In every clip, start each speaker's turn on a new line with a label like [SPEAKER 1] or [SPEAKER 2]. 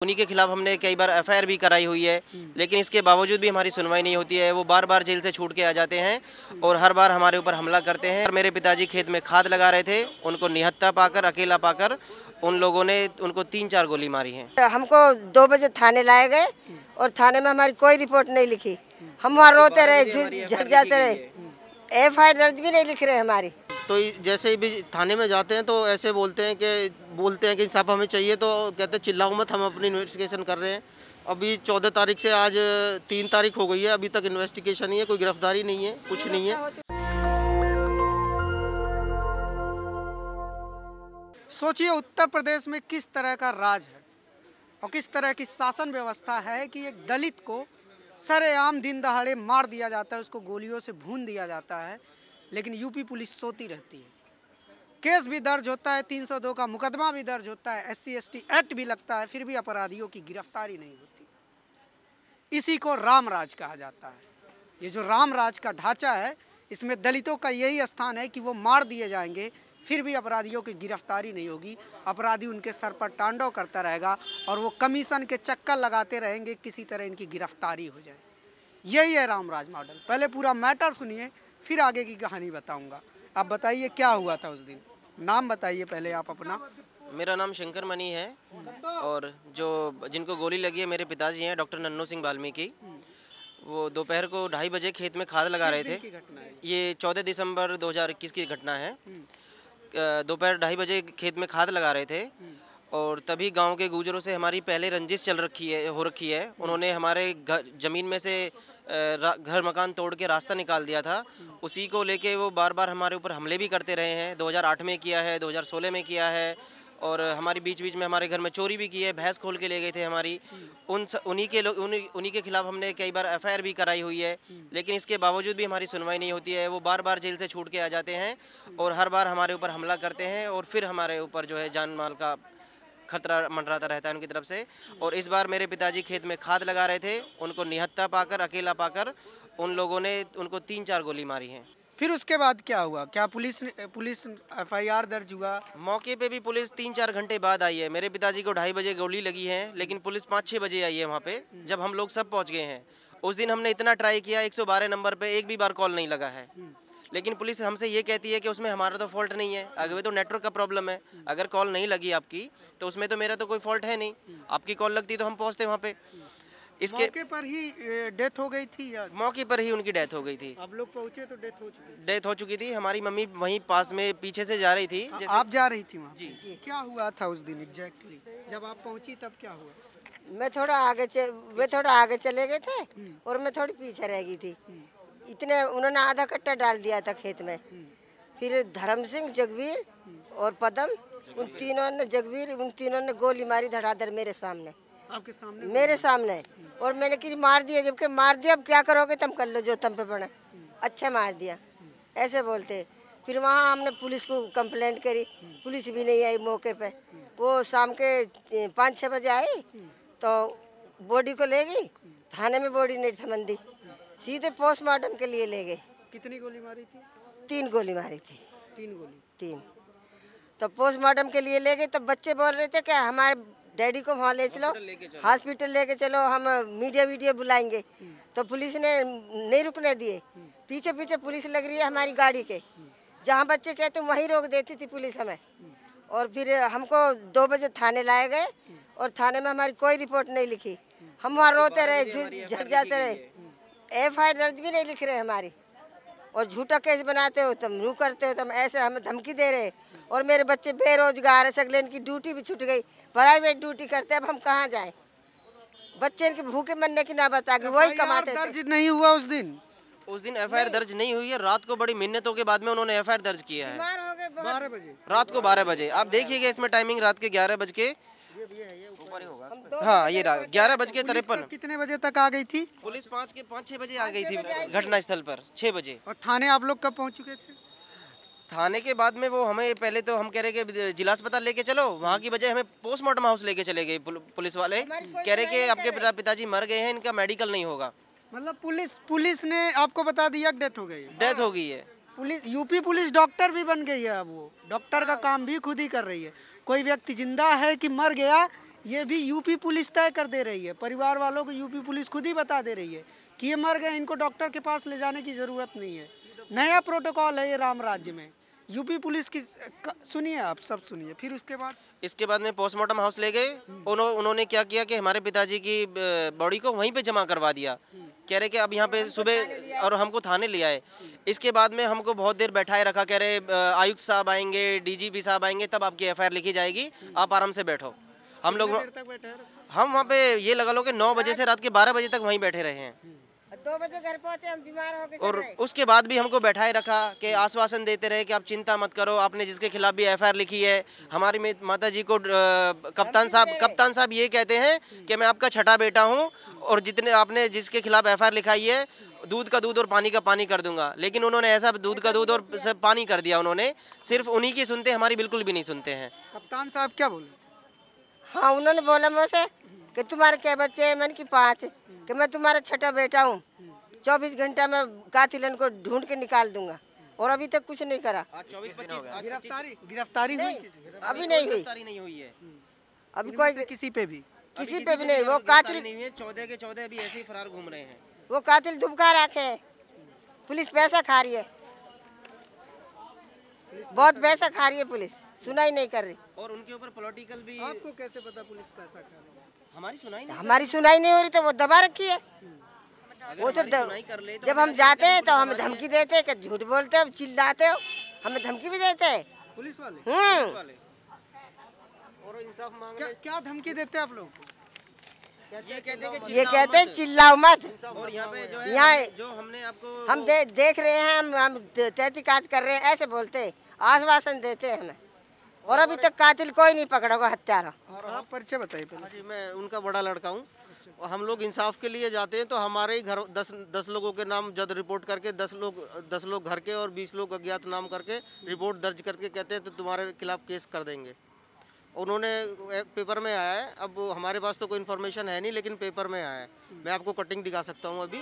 [SPEAKER 1] उन्हीं के खिलाफ हमने कई बार एफआईआर भी कराई हुई है, लेकिन इसके बावजूद भी हमारी सुनवाई नहीं होती है। वो बार बार जेल से छूट के आ जाते हैं और हर बार हमारे ऊपर हमला करते हैं। मेरे पिताजी खेत में खाद लगा रहे थे, उनको निहत्था पाकर, अकेला पाकर उन लोगों ने उनको 3-4 गोली मारी है।
[SPEAKER 2] हमको 2 बजे थाने लाए गए और थाने में हमारी कोई रिपोर्ट नहीं लिखी। हम वहाँ रोते रहे, झक जाते रहे, एफआईआर दर्ज भी नहीं लिख रहे हमारी।
[SPEAKER 1] तो जैसे भी थाने में जाते हैं तो ऐसे बोलते हैं कि इंसाफ हमें चाहिए, तो कहते हैं चिल्लाओ मत, हम अपनी इन्वेस्टिगेशन कर रहे हैं। अभी 14 तारीख से आज 3 तारीख हो गई है, अभी तक इन्वेस्टिगेशन ही है, कोई गिरफ्तारी नहीं है, कुछ नहीं है।
[SPEAKER 3] सोचिए उत्तर प्रदेश में किस तरह का राज है और किस तरह की शासन व्यवस्था है कि एक दलित को सरेआम दिन दहाड़े मार दिया जाता है, उसको गोलियों से भून दिया जाता है, लेकिन यूपी पुलिस सोती रहती है। केस भी दर्ज होता है, 302 का मुकदमा भी दर्ज होता है, SC/ST एक्ट भी लगता है, फिर भी अपराधियों की गिरफ्तारी नहीं होती। इसी को राम राज कहा जाता है। ये जो राम राज का ढांचा है, इसमें दलितों का यही स्थान है कि वो मार दिए जाएंगे, फिर भी अपराधियों की गिरफ्तारी नहीं होगी। अपराधी उनके सर पर तांडव करता रहेगा और वो कमीशन के चक्कर लगाते रहेंगे, किसी तरह इनकी गिरफ्तारी हो जाए। यही है रामराज मॉडल। पहले पूरा मैटर सुनिए, फिर आगे की कहानी बताऊंगा। आप बताइए क्या हुआ था उस दिन, नाम बताइए पहले आप अपना।
[SPEAKER 1] मेरा नाम शंकर मनी है और जिनको गोली लगी है मेरे पिताजी हैं, डॉक्टर नन्नू सिंह वाल्मीकि। वो दोपहर को 2:30 बजे खेत में खाद लगा रहे थे। ये 14 दिसंबर 2021 की घटना है। दोपहर 2:30 बजे खेत में खाद लगा रहे थे और तभी गांव के गुजरों से हमारी पहले रंजिश हो रखी है। उन्होंने हमारे ज़मीन में से घर मकान तोड़ के रास्ता निकाल दिया था। उसी को लेके वो बार बार हमारे ऊपर हमले भी करते रहे हैं। 2008 में किया है, 2016 में किया है और हमारी बीच बीच में हमारे घर में चोरी भी की है, भैंस खोल के ले गए थे हमारी। उन्हीं के खिलाफ हमने कई बार एफआईआर भी कराई हुई है, लेकिन इसके बावजूद भी हमारी सुनवाई नहीं होती है। वो बार बार जेल से छूट के आ जाते हैं और हर बार हमारे ऊपर हमला करते हैं और फिर हमारे ऊपर जो है जान माल का खतरा मंडराता रहता है उनकी तरफ से। और इस बार मेरे पिताजी खेत में खाद लगा रहे थे, उनको निहत्था पाकर, अकेला पाकर उन लोगों ने उनको 3-4 गोली मारी है।
[SPEAKER 3] फिर उसके बाद क्या हुआ? क्या पुलिस एफआईआर दर्ज हुआ?
[SPEAKER 1] मौके पे भी पुलिस 3-4 घंटे बाद आई है। मेरे पिताजी को 2:30 बजे गोली लगी है, लेकिन पुलिस 5-6 बजे आई है वहाँ पे, जब हम लोग सब पहुँच गए हैं। उस दिन हमने इतना ट्राई किया, 112 नंबर पे एक भी बार कॉल नहीं लगा है, लेकिन पुलिस हमसे ये कहती है कि उसमें हमारा तो फॉल्ट नहीं है, अगर तो नेटवर्क का प्रॉब्लम है। अगर कॉल नहीं लगी आपकी तो उसमें तो मेरा तो कोई फॉल्ट है नहीं, आपकी कॉल लगती तो हम पहुँचते वहाँ पे। इसके
[SPEAKER 3] मौके पर ही डेथ हो गई थी या?
[SPEAKER 1] मौके पर ही उनकी डेथ हो गई थी।
[SPEAKER 3] आप लोग पहुंचे तो डेथ हो चुकी
[SPEAKER 1] थी। हमारी मम्मी वहीं पास में पीछे से जा रही थी।
[SPEAKER 3] आप जा रही थी वहाँ?
[SPEAKER 1] जी।
[SPEAKER 3] क्या हुआ था उस दिन एग्जैक्टली? जब आप पहुंची तब क्या हुआ?
[SPEAKER 2] वे थोड़ा आगे चले गए थे और मैं थोड़ी पीछे रह गई थी। इतने उन्होंने आधा कट्टा डाल दिया था खेत में। फिर धर्म सिंह, जगवीर और पदम, उन तीनों ने गोली मारी धड़ाधड़ मेरे सामने।
[SPEAKER 3] आपके सामने?
[SPEAKER 2] मेरे सामने। और मैंने कि मार दिया, जबकि मार दिया, अब क्या करोगे तुम, कर लो जो तुम पे पड़ा। अच्छा मार दिया, ऐसे बोलते। फिर वहाँ हमने पुलिस को कंप्लेंट करी, पुलिस भी नहीं आई मौके पे। वो शाम के 5-6 बजे आई तो बॉडी को ले गई थाने में। बॉडी नहीं थमंदी, सीधे पोस्टमार्टम के लिए ले गए।
[SPEAKER 3] कितनी गोली मारी थी?
[SPEAKER 2] 3 गोली मारी थी।
[SPEAKER 3] 3 गोली? 3।
[SPEAKER 2] तो पोस्टमार्टम के लिए ले गए। तो बच्चे बोल रहे थे कि हमारे डैडी को वहाँ ले चलो, हॉस्पिटल लेके चलो, हम मीडिया बुलाएंगे। तो पुलिस ने नहीं रुकने दिए। पीछे पीछे पुलिस लग रही है हमारी गाड़ी के, जहाँ बच्चे कहते वहीं रोक देती थी पुलिस हमें। और फिर हमको 2 बजे थाने लाए गए और थाने में हमारी कोई रिपोर्ट नहीं लिखी। हम वहाँ रोते रहे, झक जाते रहे, एफआईआर दर्ज भी नहीं लिख रहे हमारी। और झूठा केस बनाते हो तुम, यूँ करते हो तुम, ऐसे हमें धमकी दे रहे। और मेरे बच्चे बेरोजगार है, सगले इनकी ड्यूटी भी छूट गई, प्राइवेट ड्यूटी करते, अब हम कहाँ जाएं? बच्चे इनके भूखे मरने की ना बता के वही कमाते थे।
[SPEAKER 3] दर्ज नहीं हुआ उस दिन?
[SPEAKER 1] उस दिन एफआईआर दर्ज नहीं हुई है। रात को बड़ी मिन्नतों के बाद में उन्होंने एफआईआर दर्ज किया है।
[SPEAKER 3] 12 बजे
[SPEAKER 1] रात को 12 बजे। आप देखिएगा इसमें टाइमिंग रात के 11 बज के, हाँ ये 11:53।
[SPEAKER 3] कितने बजे तक आ गई थी
[SPEAKER 1] पुलिस? 5-6 बजे आ गई थी घटना स्थल पर, 6 बजे।
[SPEAKER 3] और थाने आप लोग कब पहुंच चुके थे?
[SPEAKER 1] थाने के बाद में वो हमें पहले तो हम कह रहे कि जिला अस्पताल लेके चलो, वहाँ की बजाय हमें पोस्टमार्टम हाउस लेके चले गए पुलिस वाले। कह रहे कि आपके पिताजी मर गए हैं, इनका मेडिकल नहीं होगा।
[SPEAKER 3] मतलब पुलिस ने आपको बता दिया डेथ हो गई?
[SPEAKER 1] डेथ हो गई है।
[SPEAKER 3] यूपी पुलिस डॉक्टर भी बन गई है। अब वो डॉक्टर का काम भी खुद ही कर रही है। कोई व्यक्ति जिंदा है कि मर गया ये भी यूपी पुलिस तय कर दे रही है। परिवार वालों को यूपी पुलिस खुद ही बता दे रही है कि ये मर गए, इनको डॉक्टर के पास ले जाने की ज़रूरत नहीं है। नया प्रोटोकॉल है ये राम राज्य में। यूपी पुलिस की सुनिए, आप सब सुनिए, फिर उसके बाद
[SPEAKER 1] इसके बाद में पोस्टमार्टम हाउस ले गए। उन्होंने क्या किया कि हमारे पिताजी की बॉडी को वहीं पे जमा करवा दिया। कह रहे कि अब यहाँ पे सुबह, और हमको थाने ले आए। इसके बाद में हमको बहुत देर बैठाए रखा। कह रहे आयुक्त साहब आएंगे, डीजीपी साहब आएंगे, तब आपकी एफआईआर लिखी जाएगी, आप आराम से बैठो। हम लोग हम वहाँ पे ये लगा लो कि 9 बजे से रात के 12 बजे तक वहीं बैठे रहे हैं।
[SPEAKER 2] 2 बजे घर पहुंचे, हम बीमार हो गए।
[SPEAKER 1] और उसके बाद भी हमको बैठाए रखा कि आश्वासन देते रहे कि आप चिंता मत करो, आपने जिसके खिलाफ भी एफआईआर लिखी है। हमारी माता जी को कप्तान साहब ये कहते हैं कि मैं आपका छठा बेटा हूं, और जितने आपने जिसके खिलाफ एफआईआर लिखाई है, दूध का दूध और पानी का पानी कर दूंगा। लेकिन उन्होंने ऐसा दूध का दूध और सब पानी कर दिया। उन्होंने सिर्फ उन्हीं की सुनते, हमारी बिल्कुल भी नहीं सुनते हैं।
[SPEAKER 3] कप्तान साहब क्या बोले?
[SPEAKER 2] हाँ, उन्होंने बोला मुझसे कि तुम्हारे क्या बच्चे हैं? मैंने की 5, कि मैं तुम्हारा छठा बेटा हूँ, 24 घंटा में कातिलन को ढूंढ के निकाल दूंगा। और अभी तक कुछ नहीं करा।
[SPEAKER 1] 24-25 हो गया।
[SPEAKER 3] गिरफ्तारी हुई?
[SPEAKER 2] अभी नहीं हुई
[SPEAKER 1] है
[SPEAKER 2] अभी कोई
[SPEAKER 3] किसी पे भी
[SPEAKER 2] नहीं। वो कातिल
[SPEAKER 1] नहीं हुए। 14 के 14 अभी ऐसे ही फरार घूम रहे हैं।
[SPEAKER 2] वो कातिल दुबका रखे है। पुलिस पैसा खा रही है, बहुत पैसा खा रही है पुलिस, सुनाई नहीं कर रही।
[SPEAKER 1] और उनके ऊपर पॉलिटिकल भी।
[SPEAKER 3] आपको कैसे पता पुलिस पैसा खा रही है?
[SPEAKER 1] हमारी
[SPEAKER 2] सुनाई नहीं हो रही, तो वो दबा रखी है। वो तो जब हम जाते हैं तो हमें धमकी देते हैं कि झूठ बोलते हो, चिल्लाते हो, हमें धमकी भी देते हैं
[SPEAKER 3] पुलिस वाले।
[SPEAKER 1] और इंसाफ मांग
[SPEAKER 3] क्या धमकी देते हैं आप लोग को?
[SPEAKER 2] ये कहते हैं चिल्लाओ मत।
[SPEAKER 1] और यहाँ पे जो है,
[SPEAKER 2] यहाँ
[SPEAKER 1] जो हमने आपको
[SPEAKER 2] हम देख रहे हैं, हम तहकीकात कर रहे हैं, ऐसे बोलते हैं, आश्वासन देते हैं हमें। और अभी तक कातिल कोई नहीं पकड़ा होगा, हत्यारा।
[SPEAKER 3] और आप परिचय बताइए पहले।
[SPEAKER 4] हाँ जी, मैं उनका बड़ा लड़का हूँ। और हम लोग इंसाफ के लिए जाते हैं तो हमारे ही घर 10 लोगों के नाम जद रिपोर्ट करके 10 लोग घर के और 20 लोग अज्ञात नाम करके रिपोर्ट दर्ज करके कहते हैं तो तुम्हारे खिलाफ केस कर देंगे। उन्होंने पेपर में आया है, अब हमारे पास तो कोई इन्फॉर्मेशन है नहीं, लेकिन पेपर में आया है। मैं आपको कटिंग दिखा सकता हूँ अभी।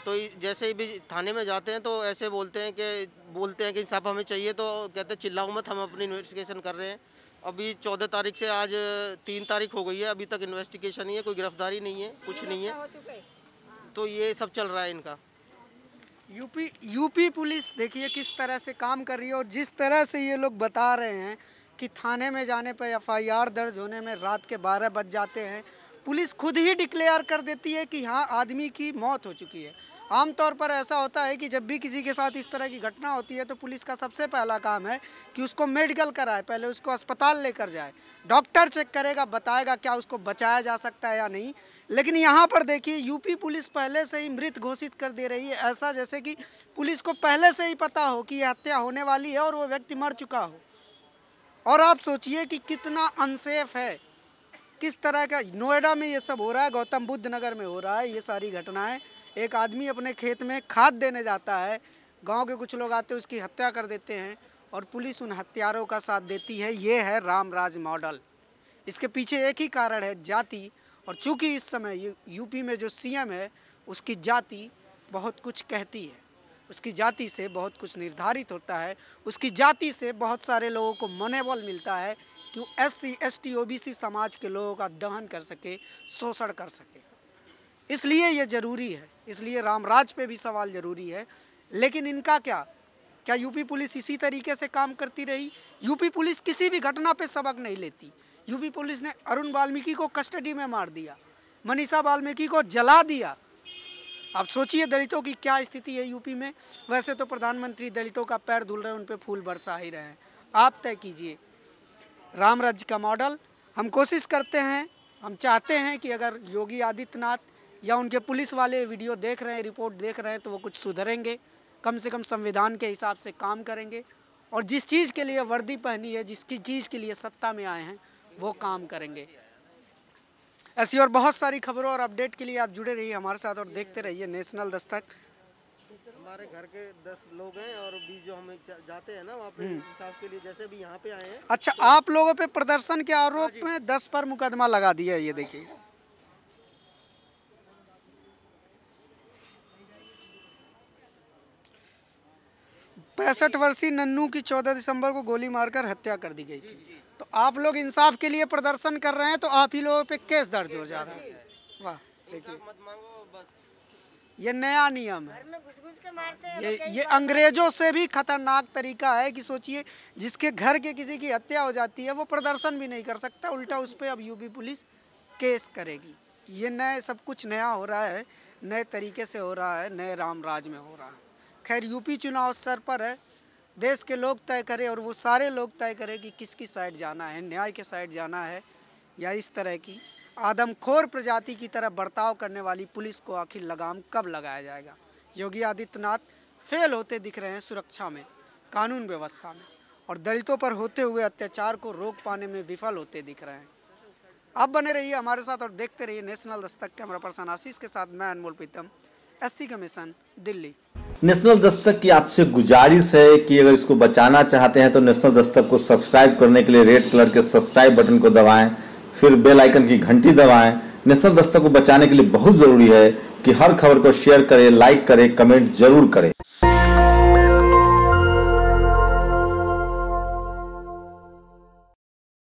[SPEAKER 4] तो जैसे ही भी थाने में जाते हैं तो ऐसे बोलते हैं कि इंसाफ हमें चाहिए, तो कहते हैं चिल्लाओ मत, हम अपनी इन्वेस्टिगेशन कर रहे हैं। अभी 14 तारीख से आज 3 तारीख हो गई है, अभी तक इन्वेस्टिगेशन ही है, कोई गिरफ्तारी नहीं है, कुछ नहीं है। तो ये सब चल रहा है इनका।
[SPEAKER 3] यूपी पुलिस देखिए किस तरह से काम कर रही है। और जिस तरह से ये लोग बता रहे हैं कि थाने में जाने पर एफआईआर दर्ज होने में रात के 12 बज जाते हैं, पुलिस खुद ही डिक्लेयर कर देती है कि हाँ आदमी की मौत हो चुकी है। आमतौर पर ऐसा होता है कि जब भी किसी के साथ इस तरह की घटना होती है तो पुलिस का सबसे पहला काम है कि उसको मेडिकल कराए, पहले उसको अस्पताल लेकर जाए, डॉक्टर चेक करेगा, बताएगा क्या उसको बचाया जा सकता है या नहीं। लेकिन यहाँ पर देखिए यूपी पुलिस पहले से ही मृत घोषित कर दे रही है, ऐसा जैसे कि पुलिस को पहले से ही पता हो कि यह हत्या होने वाली है और वो व्यक्ति मर चुका हो। और आप सोचिए कि कितना अनसेफ है, किस तरह का नोएडा में ये सब हो रहा है, गौतम बुद्ध नगर में हो रहा है ये सारी घटनाएं। एक आदमी अपने खेत में खाद देने जाता है, गांव के कुछ लोग आते हैं उसकी हत्या कर देते हैं और पुलिस उन हत्यारों का साथ देती है। ये है रामराज मॉडल। इसके पीछे एक ही कारण है, जाति। और चूंकि इस समय यूपी में जो सीएम है उसकी जाति बहुत कुछ कहती है, उसकी जाति से बहुत कुछ निर्धारित होता है, उसकी जाति से बहुत सारे लोगों को मनोबल मिलता है कि वो SC ST OBC समाज के लोगों का दहन कर सके, शोषण कर सके। इसलिए ये ज़रूरी है, इसलिए रामराज पे भी सवाल ज़रूरी है। लेकिन इनका क्या यूपी पुलिस इसी तरीके से काम करती रही? यूपी पुलिस किसी भी घटना पे सबक नहीं लेती। यूपी पुलिस ने अरुण वाल्मीकि को कस्टडी में मार दिया, मनीषा वाल्मीकि को जला दिया। आप सोचिए दलितों की क्या स्थिति है यूपी में। वैसे तो प्रधानमंत्री दलितों का पैर धुल रहे हैं, उन पे फूल बरसा ही रहे हैं। आप तय कीजिए रामराज्य का मॉडल। हम कोशिश करते हैं, हम चाहते हैं कि अगर योगी आदित्यनाथ या उनके पुलिस वाले वीडियो देख रहे हैं, रिपोर्ट देख रहे हैं, तो वो कुछ सुधरेंगे, कम से कम संविधान के हिसाब से काम करेंगे और जिस चीज़ के लिए वर्दी पहनी है, जिसकी चीज़ के लिए सत्ता में आए हैं, वो काम करेंगे। ऐसी और बहुत सारी खबरों और अपडेट के लिए आप जुड़े रहिए हमारे साथ और देखते रहिए नेशनल दस्तक।
[SPEAKER 4] हमारे घर के 10 लोग हैं और 20 जो हम जाते हैं ना वहाँ पे इंसाफ के लिए, जैसे भी यहाँ पे आए हैं।
[SPEAKER 3] अच्छा, आप लोगों पे प्रदर्शन के आरोप में 10 पर मुकदमा लगा दिया है। ये देखिए, पैंसठ वर्षीय नन्नू की 14 दिसंबर को गोली मारकर हत्या कर दी गई थी। तो आप लोग इंसाफ के लिए प्रदर्शन कर रहे हैं तो आप ही लोगों पे केस दर्ज हो जा रहा है। वाह, देखिए ये नया नियम है। ये अंग्रेजों से भी खतरनाक तरीका है कि सोचिए, जिसके घर के किसी की हत्या हो जाती है वो प्रदर्शन भी नहीं कर सकता, उल्टा उस पर अब यूपी पुलिस केस करेगी। ये नए सब कुछ नया हो रहा है, नए तरीके से हो रहा है, नए राम राज में हो रहा है। खैर यूपी चुनाव सर पर है, देश के लोग तय करें और वो सारे लोग तय करें कि किसकी साइड जाना है, न्याय के साइड जाना है या इस तरह की आदमखोर प्रजाति की तरह बर्ताव करने वाली पुलिस को आखिर लगाम कब लगाया जाएगा। योगी आदित्यनाथ फेल होते दिख रहे हैं सुरक्षा में, कानून व्यवस्था में, और दलितों पर होते हुए अत्याचार को रोक पाने में विफल होते दिख रहे हैं। आप बने रहिए हमारे साथ और देखते रहिए नेशनल दस्तक। कैमरा पर्सन आशीष के साथ मैं अनमोल प्रीतम, SC commission, Delhi.
[SPEAKER 5] National Dastak की आपसे गुजारिश है कि अगर इसको बचाना चाहते हैं तो नेशनल दस्तक को सब्सक्राइब करने के लिए रेड कलर के सब्सक्राइब बटन को दबाएं, फिर बेल आइकन की घंटी दबाएं। नेशनल दस्तक को बचाने के लिए बहुत जरूरी है कि हर खबर को शेयर करें, लाइक करें, कमेंट जरूर करें।